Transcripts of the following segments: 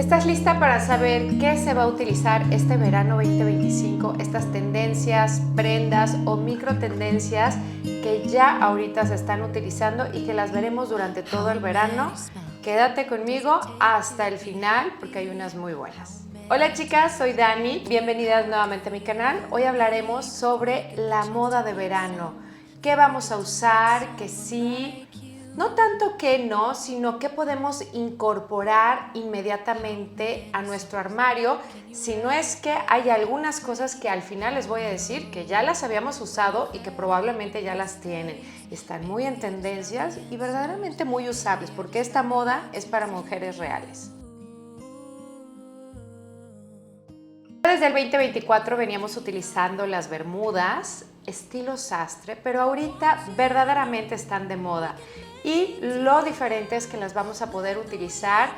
¿Estás lista para saber qué se va a utilizar este verano 2025? Estas tendencias, prendas o micro tendencias que ya ahorita se están utilizando y que las veremos durante todo el verano. Quédate conmigo hasta el final porque hay unas muy buenas. Hola chicas, soy Dani, bienvenidas nuevamente a mi canal. Hoy hablaremos sobre la moda de verano. ¿Qué vamos a usar? ¿Qué sí? No tanto que no, sino que podemos incorporar inmediatamente a nuestro armario, si no es que hay algunas cosas que al final les voy a decir que ya las habíamos usado y que probablemente ya las tienen. Están muy en tendencias y verdaderamente muy usables, porque esta moda es para mujeres reales. Desde el 2024 veníamos utilizando las bermudas estilo sastre, pero ahorita verdaderamente están de moda. Y lo diferente es que las vamos a poder utilizar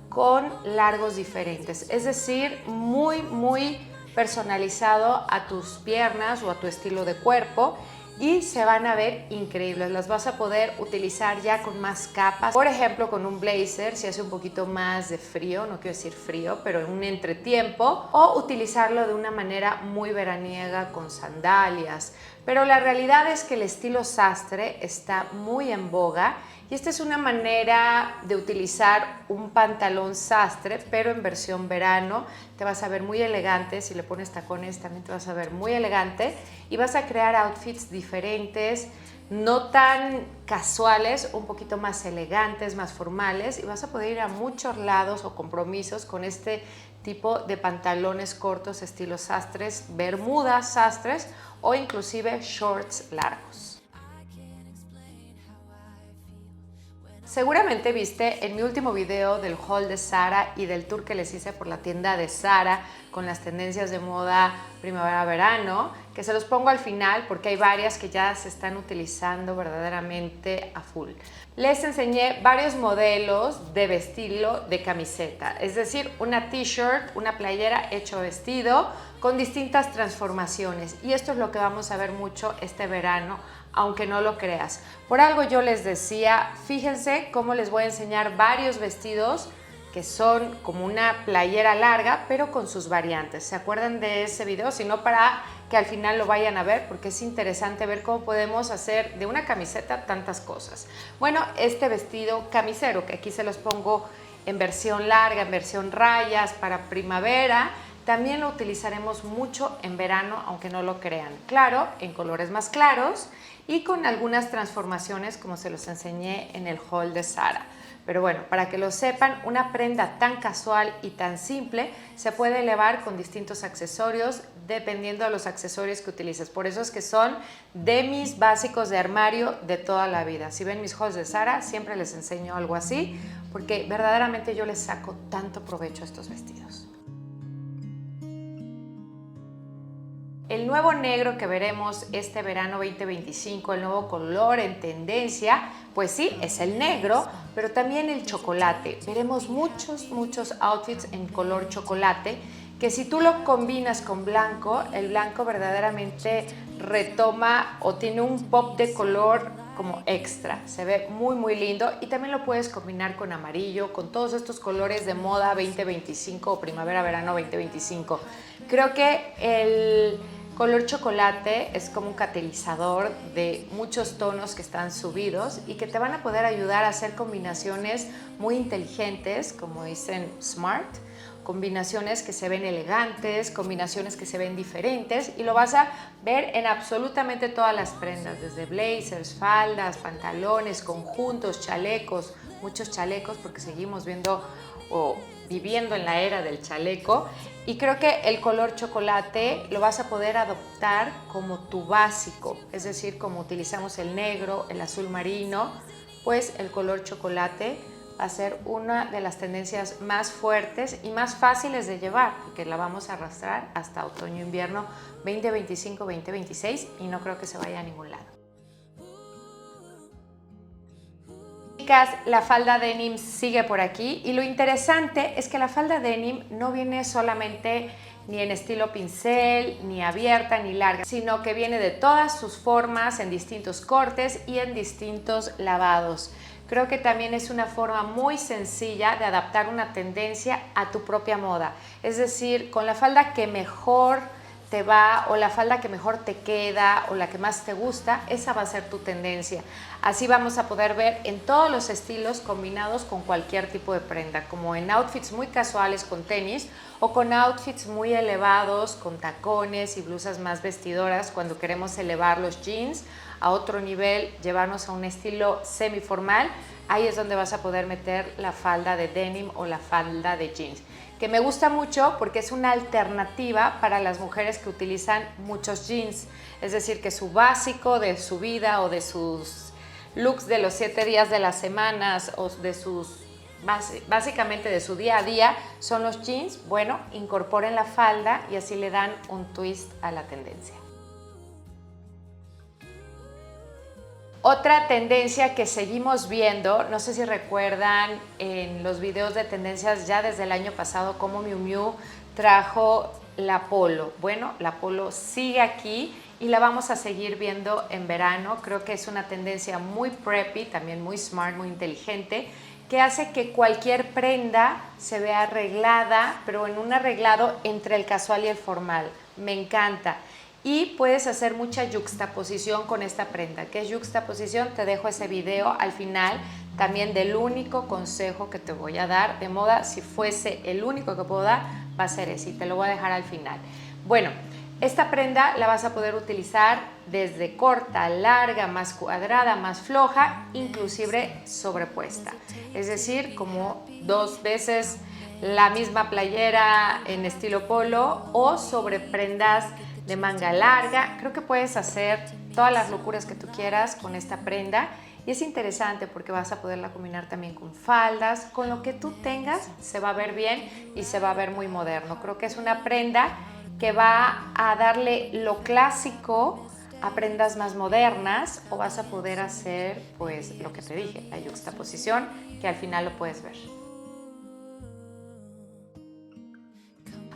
con largos diferentes, es decir, muy personalizado a tus piernas o a tu estilo de cuerpo y se van a ver increíbles. Las vas a poder utilizar ya con más capas, por ejemplo con un blazer si hace un poquito más de frío, no quiero decir frío, pero en un entretiempo, o utilizarlo de una manera muy veraniega con sandalias. Pero la realidad es que el estilo sastre está muy en boga y esta es una manera de utilizar un pantalón sastre, pero en versión verano. Te vas a ver muy elegante, si le pones tacones también te vas a ver muy elegante y vas a crear outfits diferentes, no tan casuales, un poquito más elegantes, más formales, y vas a poder ir a muchos lados o compromisos con este tipo de pantalones cortos estilo sastres, bermudas sastres o inclusive shorts largos. Seguramente viste en mi último video del haul de Zara y del tour que les hice por la tienda de Zara con las tendencias de moda primavera-verano, que se los pongo al final porque hay varias que ya se están utilizando verdaderamente a full. Les enseñé varios modelos de vestirlo de camiseta, es decir, una t-shirt, una playera hecho vestido con distintas transformaciones, y esto es lo que vamos a ver mucho este verano, aunque no lo creas. Por algo yo les decía, fíjense cómo les voy a enseñar varios vestidos que son como una playera larga, pero con sus variantes. ¿Se acuerdan de ese video? Si no, para que al final lo vayan a ver, porque es interesante ver cómo podemos hacer de una camiseta tantas cosas. Bueno, este vestido camisero, que aquí se los pongo en versión larga, en versión rayas para primavera, también lo utilizaremos mucho en verano, aunque no lo crean. Claro, en colores más claros y con algunas transformaciones como se los enseñé en el haul de Zara. Pero bueno, para que lo sepan, una prenda tan casual y tan simple se puede elevar con distintos accesorios dependiendo de los accesorios que utilices. Por eso es que son de mis básicos de armario de toda la vida. Si ven mis hauls de Zara, siempre les enseño algo así porque verdaderamente yo les saco tanto provecho a estos vestidos. El nuevo negro que veremos este verano 2025, el nuevo color en tendencia, pues sí, es el negro, pero también el chocolate. Veremos muchos outfits en color chocolate, que si tú lo combinas con blanco, el blanco verdaderamente retoma o tiene un pop de color como extra. Se ve muy lindo y también lo puedes combinar con amarillo, con todos estos colores de moda 2025 o primavera-verano 2025. Creo que el color chocolate es como un catalizador de muchos tonos que están subidos y que te van a poder ayudar a hacer combinaciones muy inteligentes, como dicen smart, combinaciones que se ven elegantes, combinaciones que se ven diferentes, y lo vas a ver en absolutamente todas las prendas, desde blazers, faldas, pantalones, conjuntos, chalecos, muchos chalecos porque seguimos viendo o viviendo en la era del chaleco, y creo que el color chocolate lo vas a poder adoptar como tu básico, es decir, como utilizamos el negro, el azul marino, pues el color chocolate va a ser una de las tendencias más fuertes y más fáciles de llevar, porque la vamos a arrastrar hasta otoño-invierno 2025-2026 y no creo que se vaya a ningún lado. La falda denim sigue por aquí y lo interesante es que la falda denim no viene solamente ni en estilo pincel, ni abierta, ni larga, sino que viene de todas sus formas, en distintos cortes y en distintos lavados. Creo que también es una forma muy sencilla de adaptar una tendencia a tu propia moda. Es decir, con la falda que mejor te va o la falda que mejor te queda o la que más te gusta, esa va a ser tu tendencia. Así vamos a poder ver en todos los estilos combinados con cualquier tipo de prenda, como en outfits muy casuales con tenis o con outfits muy elevados con tacones y blusas más vestidoras cuando queremos elevar los jeans a otro nivel, llevarnos a un estilo semiformal. Ahí es donde vas a poder meter la falda de denim o la falda de jeans, que me gusta mucho porque es una alternativa para las mujeres que utilizan muchos jeans, es decir, que su básico de su vida o de sus looks de los 7 días de las semanas o de sus básicamente de su día a día son los jeans. Bueno, incorporen la falda y así le dan un twist a la tendencia. Otra tendencia que seguimos viendo, no sé si recuerdan en los videos de tendencias ya desde el año pasado cómo Miu Miu trajo la polo. Bueno, la polo sigue aquí y la vamos a seguir viendo en verano. Creo que es una tendencia muy preppy, también muy smart, muy inteligente, que hace que cualquier prenda se vea arreglada, pero en un arreglado entre el casual y el formal. Me encanta. Y puedes hacer mucha yuxtaposición con esta prenda. ¿Qué es yuxtaposición? Te dejo ese video al final también del único consejo que te voy a dar de moda. Si fuese el único que puedo dar, va a ser ese y te lo voy a dejar al final. Bueno, esta prenda la vas a poder utilizar desde corta, larga, más cuadrada, más floja, inclusive sobrepuesta. Es decir, como 2 veces la misma playera en estilo polo o sobre prendas de manga larga. Creo que puedes hacer todas las locuras que tú quieras con esta prenda y es interesante porque vas a poderla combinar también con faldas, con lo que tú tengas se va a ver bien y se va a ver muy moderno. Creo que es una prenda que va a darle lo clásico a prendas más modernas o vas a poder hacer pues lo que te dije, la yuxtaposición, que al final lo puedes ver.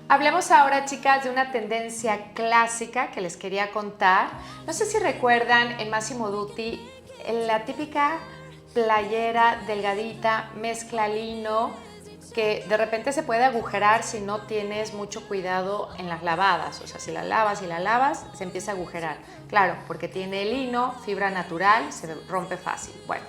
Hablemos ahora, chicas, de una tendencia clásica que les quería contar. No sé si recuerdan en Massimo Dutti la típica playera delgadita, mezcla lino, que de repente se puede agujerar si no tienes mucho cuidado en las lavadas. O sea, si la lavas y la lavas, se empieza a agujerar. Claro, porque tiene lino, fibra natural, se rompe fácil. Bueno,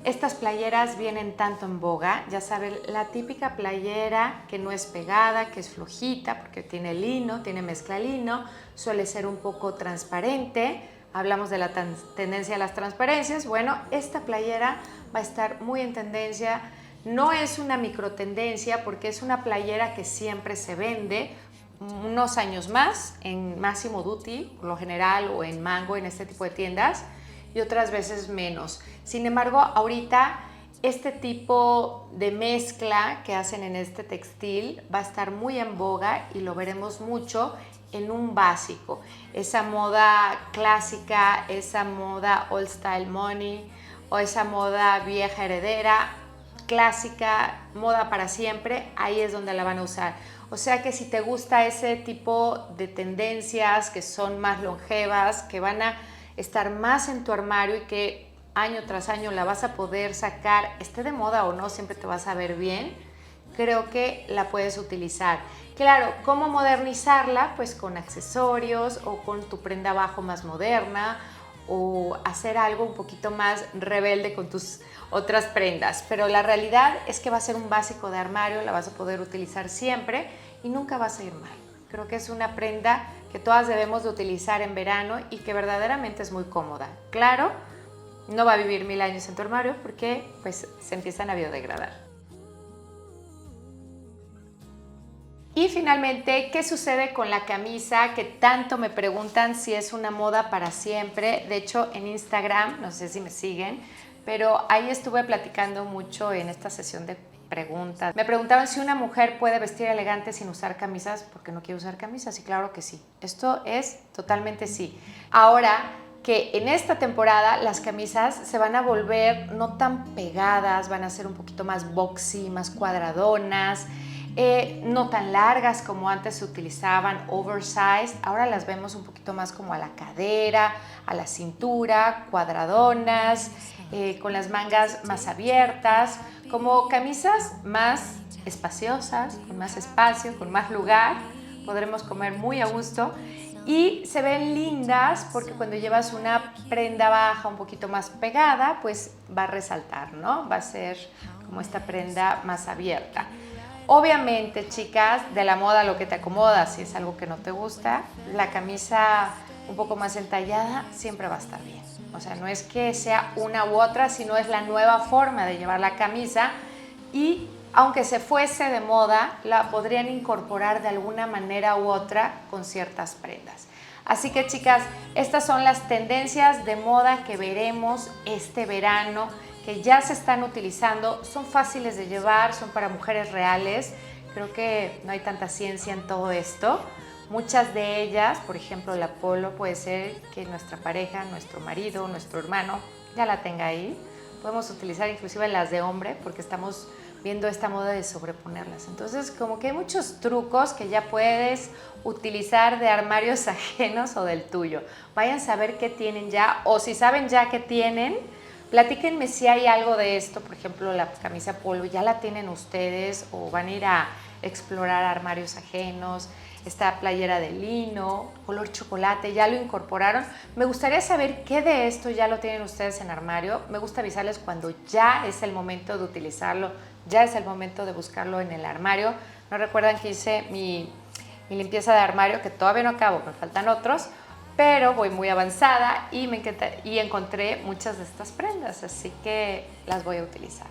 estas playeras vienen tanto en boga, ya saben, la típica playera que no es pegada, que es flojita porque tiene lino, tiene mezcla lino, suele ser un poco transparente. Hablamos de la tendencia a las transparencias. Bueno, esta playera va a estar muy en tendencia. No es una micro tendencia porque es una playera que siempre se vende unos años más en Massimo Dutti, por lo general, o en Mango, en este tipo de tiendas, y otras veces menos. Sin embargo, ahorita este tipo de mezcla que hacen en este textil va a estar muy en boga y lo veremos mucho en un básico. Esa moda clásica, esa moda old style money o esa moda vieja heredera, clásica, moda para siempre, ahí es donde la van a usar. O sea que si te gusta ese tipo de tendencias que son más longevas, que van a estar más en tu armario y que año tras año la vas a poder sacar, esté de moda o no, siempre te vas a ver bien, creo que la puedes utilizar. Claro, ¿cómo modernizarla? Pues con accesorios o con tu prenda abajo más moderna o hacer algo un poquito más rebelde con tus otras prendas. Pero la realidad es que va a ser un básico de armario, la vas a poder utilizar siempre y nunca vas a ir mal. Creo que es una prenda que todas debemos de utilizar en verano y que verdaderamente es muy cómoda. Claro, no va a vivir 1000 años en tu armario porque pues se empiezan a biodegradar. Y finalmente, ¿qué sucede con la camisa? Que tanto me preguntan si es una moda para siempre. De hecho, en Instagram, no sé si me siguen, pero ahí estuve platicando mucho en esta sesión de preguntas. Me preguntaban si una mujer puede vestir elegante sin usar camisas porque no quiere usar camisas. Y claro que sí. Esto es totalmente sí. Ahora que en esta temporada las camisas se van a volver no tan pegadas, van a ser un poquito más boxy, más cuadradonas. no tan largas como antes se utilizaban, oversized. Ahora las vemos un poquito más como a la cadera, a la cintura, cuadradonas, con las mangas más abiertas, como camisas más espaciosas, con más espacio, con más lugar. Podremos comer muy a gusto y se ven lindas porque cuando llevas una prenda baja un poquito más pegada, pues va a resaltar, ¿no? Va a ser como esta prenda más abierta. Obviamente, chicas, de la moda lo que te acomoda, si es algo que no te gusta, la camisa un poco más entallada siempre va a estar bien. O sea, no es que sea una u otra, sino es la nueva forma de llevar la camisa y aunque se fuese de moda, la podrían incorporar de alguna manera u otra con ciertas prendas. Así que, chicas, estas son las tendencias de moda que veremos este verano, que ya se están utilizando, son fáciles de llevar, son para mujeres reales. Creo que no hay tanta ciencia en todo esto. Muchas de ellas, por ejemplo, la polo, puede ser que nuestra pareja, nuestro marido, nuestro hermano ya la tenga ahí. Podemos utilizar inclusive las de hombre porque estamos viendo esta moda de sobreponerlas. Entonces, como que hay muchos trucos que ya puedes utilizar de armarios ajenos o del tuyo. Vayan a saber qué tienen ya, o si saben ya qué tienen, platíquenme si hay algo de esto. Por ejemplo, la camisa polo, ¿ya la tienen ustedes o van a ir a explorar armarios ajenos? Esta playera de lino, color chocolate, ¿ya lo incorporaron? Me gustaría saber qué de esto ya lo tienen ustedes en armario. Me gusta avisarles cuando ya es el momento de utilizarlo, ya es el momento de buscarlo en el armario. ¿No recuerdan que hice mi limpieza de armario? Que todavía no acabo, me faltan otros, pero voy muy avanzada y y encontré muchas de estas prendas, así que las voy a utilizar.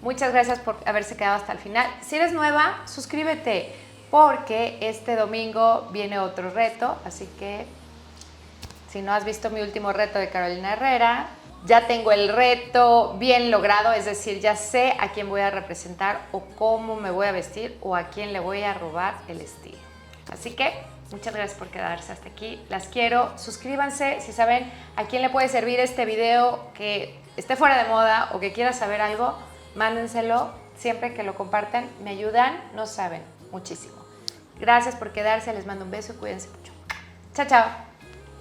Muchas gracias por haberse quedado hasta el final. Si eres nueva, suscríbete, porque este domingo viene otro reto, así que si no has visto mi último reto de Carolina Herrera, ya tengo el reto bien logrado, es decir, ya sé a quién voy a representar o cómo me voy a vestir o a quién le voy a robar el estilo. Así que muchas gracias por quedarse hasta aquí, las quiero, suscríbanse si saben a quién le puede servir este video que esté fuera de moda o que quiera saber algo, mándenselo, siempre que lo compartan me ayudan, no saben, muchísimo. Gracias por quedarse, les mando un beso, cuídense mucho. Chao, chao.